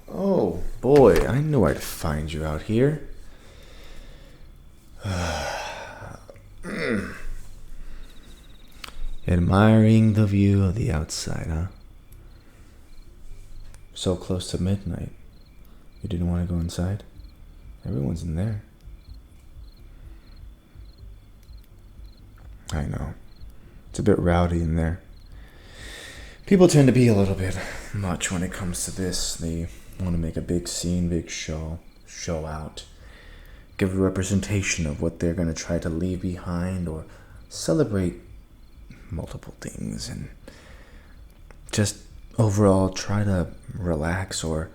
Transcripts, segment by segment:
Oh, boy, I knew I'd find you out here. Admiring the view of the outside, huh? So close to midnight. You didn't want to go inside? Everyone's in there. I know. It's a bit rowdy in there. People tend to be a little bit much when it comes to this. They want to make a big scene, big show out, give a representation of what they're going to try to leave behind or celebrate multiple things and just overall try to relax or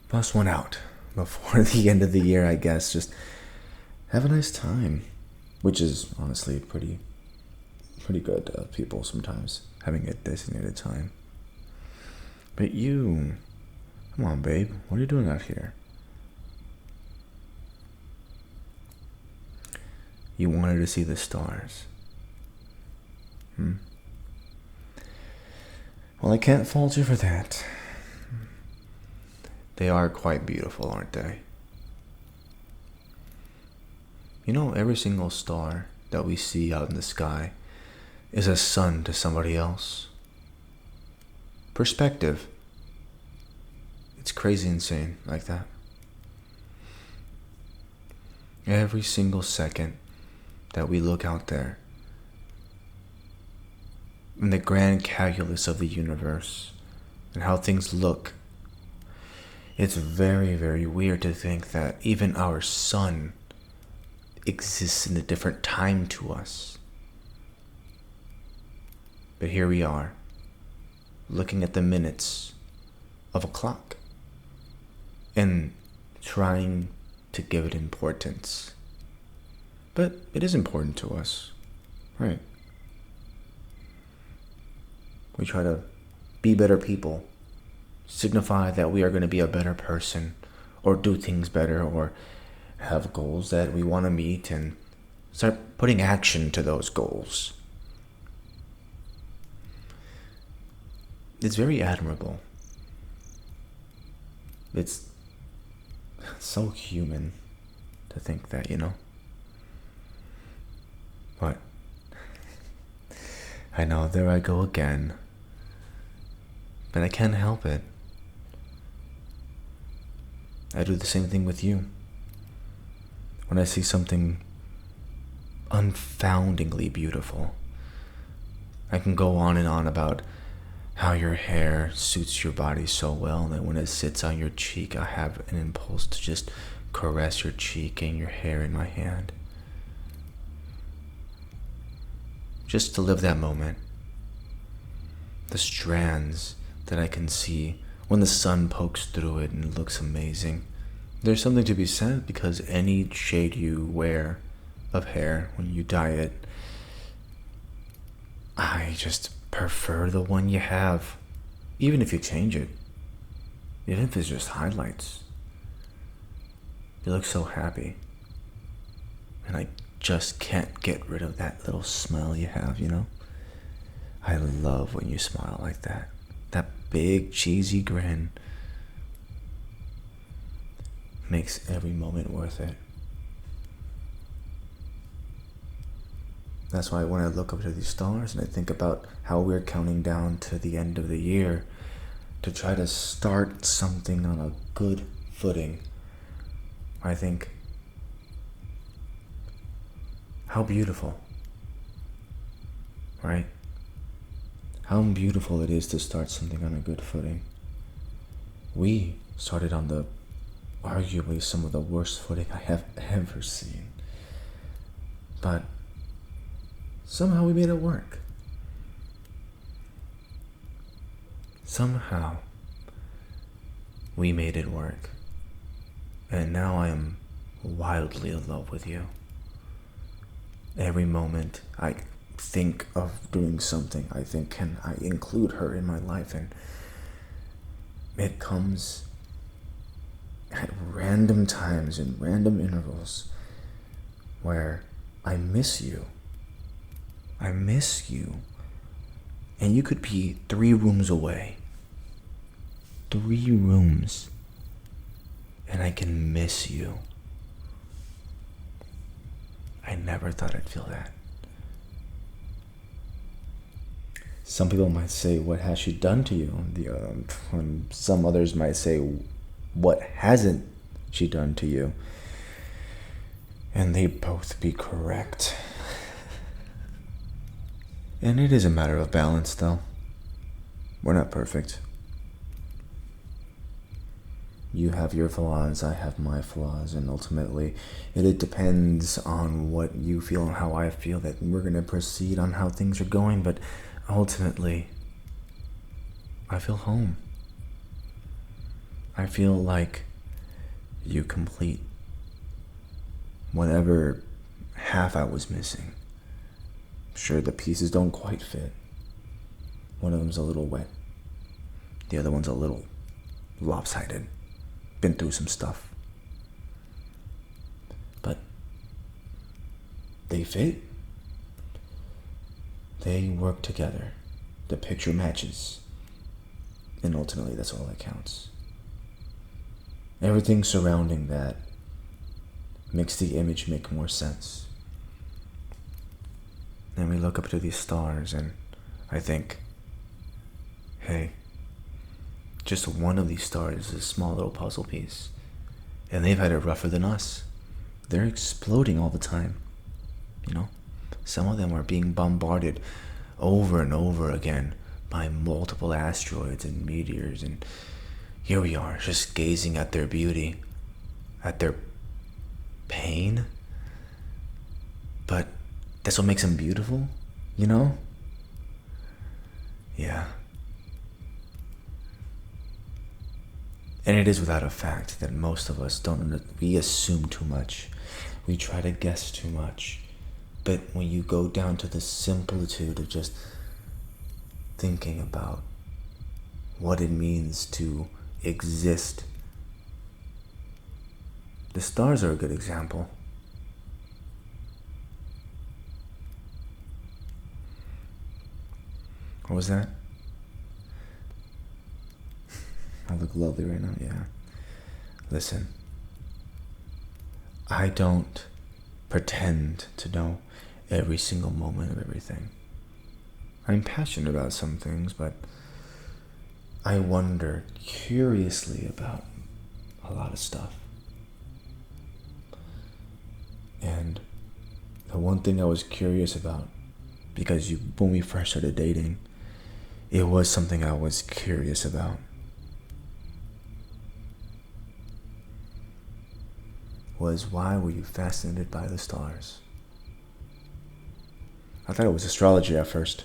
bust one out before the end of the year, I guess. Just have a nice time, which is honestly pretty good people sometimes having a designated time. But you, come on, babe, what are you doing out here? You wanted to see the stars. Well, I can't fault you for that. They are quite beautiful, aren't they? You know, every single star that we see out in the sky is a sun to somebody else. Perspective. It's crazy insane like that. Every single second that we look out there in the grand calculus of the universe and how things look, it's very, very weird to think that even our sun exists in a different time to us. But here we are, looking at the minutes of a clock and trying to give it importance. But it is important to us, right? We try to be better people, signify that we are going to be a better person, or do things better, or have goals that we want to meet, and start putting action to those goals. It's very admirable. It's so human to think that, you know? But I know, there I go again. But I can't help it. I do the same thing with you. When I see something unfoundingly beautiful, I can go on and on about how your hair suits your body so well that when it sits on your cheek, I have an impulse to just caress your cheek and your hair in my hand. Just to live that moment. The strands that I can see when the sun pokes through it and it looks amazing. There's something to be said because any shade you wear of hair when you dye it, I just prefer the one you have, even if you change it, even if it's just highlights. You look so happy, and I just can't get rid of that little smile you have, you know? I love when you smile like that. That big cheesy grin makes every moment worth it. That's why when I look up to these stars and I think about how we're counting down to the end of the year to try to start something on a good footing, I think, how beautiful, right? How beautiful it is to start something on a good footing. We started on the arguably some of the worst footing I have ever seen. But somehow we made it work. Somehow we made it work. And now I am wildly in love with you. Every moment I think of doing something, I think, can I include her in my life? And it comes at random times in random intervals where I miss you. I miss you. And you could be 3 rooms away. 3 rooms. And I can miss you. I never thought I'd feel that. Some people might say, what has she done to you? And some others might say, what hasn't she done to you? And they both be correct. And it is a matter of balance, though. We're not perfect. You have your flaws, I have my flaws, and ultimately it depends on what you feel and how I feel that we're going to proceed on how things are going, but ultimately, I feel home. I feel like you complete whatever half I was missing. Sure, the pieces don't quite fit. One of them's a little wet. The other one's a little lopsided. Been through some stuff. But they fit. They work together. The picture matches. And ultimately, that's all that counts. Everything surrounding that makes the image make more sense. And we look up to these stars and I think, hey, just one of these stars is a small little puzzle piece. And they've had it rougher than us. They're exploding all the time. You know? Some of them are being bombarded over and over again by multiple asteroids and meteors. And here we are, just gazing at their beauty, at their pain. But that's what makes them beautiful, you know? Yeah. And it is without a fact that most of us we assume too much. We try to guess too much. But when you go down to the similitude of just thinking about what it means to exist, the stars are a good example. What was that? I look lovely right now, yeah. Listen, I don't pretend to know every single moment of everything. I'm passionate about some things, but I wonder curiously about a lot of stuff. And the one thing I was curious about, because when we first started dating, it was something I was curious about. Was why were you fascinated by the stars? I thought it was astrology at first.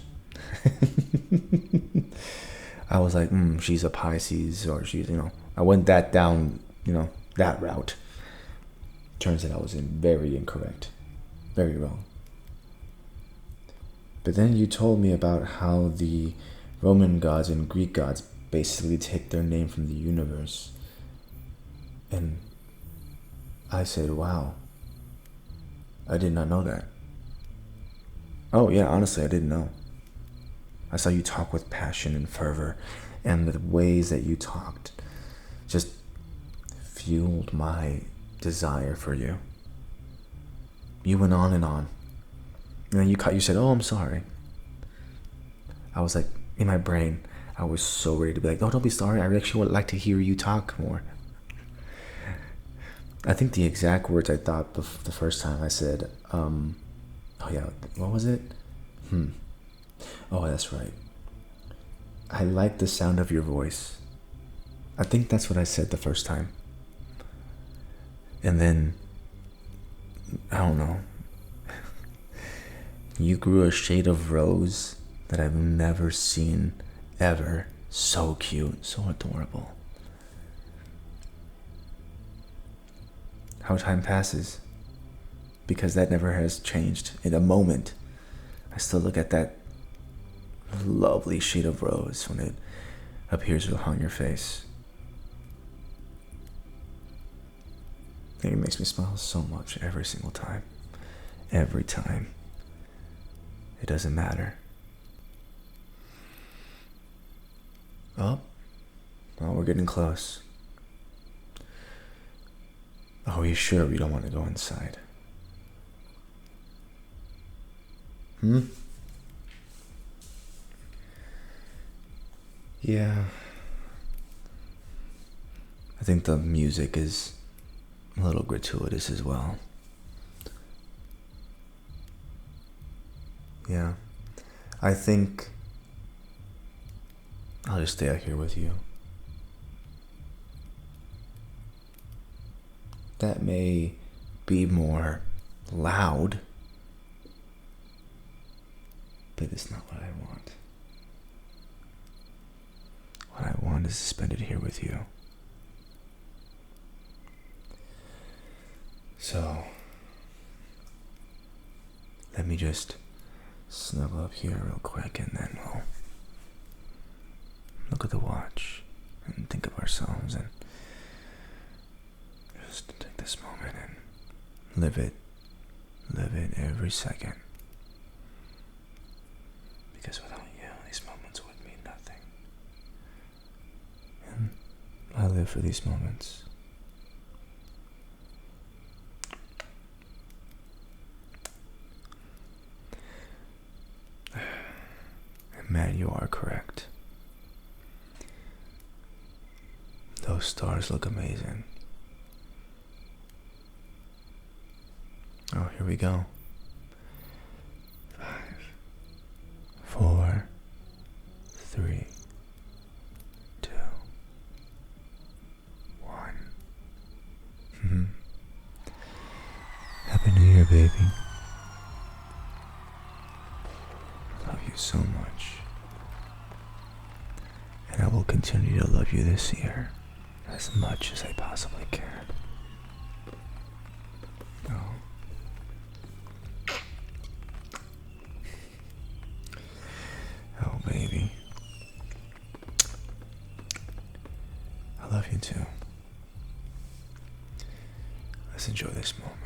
I was like, she's a Pisces, or she's, I went down, that route. Turns out I was very incorrect. Very wrong. But then you told me about how the Roman gods and Greek gods basically take their name from the universe. And I said, wow, I did not know that. Oh yeah, honestly, I didn't know. I saw you talk with passion and fervor, and the ways that you talked just fueled my desire for you. You went on and on. And then you said, oh, I'm sorry. I was like, in my brain, I was so ready to be like, oh, don't be sorry. I actually would like to hear you talk more. I think the exact words I thought the first time I said, oh yeah, what was it? Oh, that's right. I like the sound of your voice. I think that's what I said the first time. And then, I don't know. You grew a shade of rose that I've never seen ever. So cute, so adorable. How time passes, because that never has changed. In a moment, I still look at that lovely shade of rose when it appears on your face. I think it makes me smile so much every single time. Every time. It doesn't matter. Oh, well, we're getting close. Oh, are you sure we don't want to go inside? Yeah. I think the music is a little gratuitous as well. Yeah. I think I'll just stay out here with you. That may be more loud, but it's not what I want. What I want is to spend it here with you. So, let me just snuggle up here real quick and then we'll look at the watch and think of ourselves and just take this moment and live it every second. Because without you, these moments would mean nothing. And I live for these moments. And Matt, you are correct. Those stars look amazing. Oh, here we go. 5, 4, 3, 2, 1. Happy New Year, baby. I love you so much. And I will continue to love you this year as much as I possibly can. Oh. Oh, baby. I love you too. Let's enjoy this moment.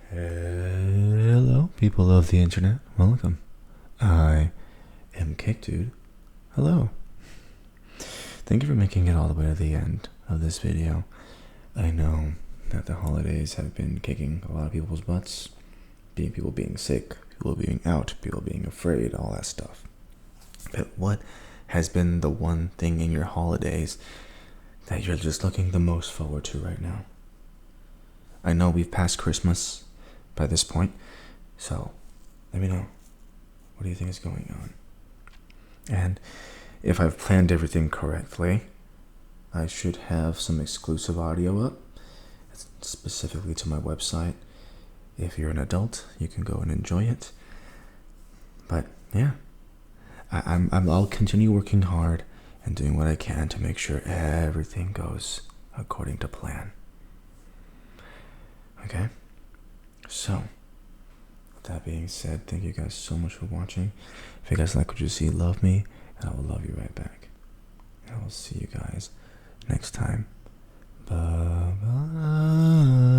Hello, people of the internet. Welcome. I am KICdude. Hello. Thank you for making it all the way to the end of this video. I know that the holidays have been kicking a lot of people's butts. People being sick, people being out, people being afraid, all that stuff. But what has been the one thing in your holidays that you're just looking the most forward to right now? I know we've passed Christmas by this point, so let me know. What do you think is going on? And if I've planned everything correctly, I should have some exclusive audio up, specifically to my website. If you're an adult, you can go and enjoy it. But yeah, I'll continue working hard and doing what I can to make sure everything goes according to plan. Okay? So, with that being said, thank you guys so much for watching. If you guys like what you see, love me, and I will love you right back. And I will see you guys next time. Bye-bye.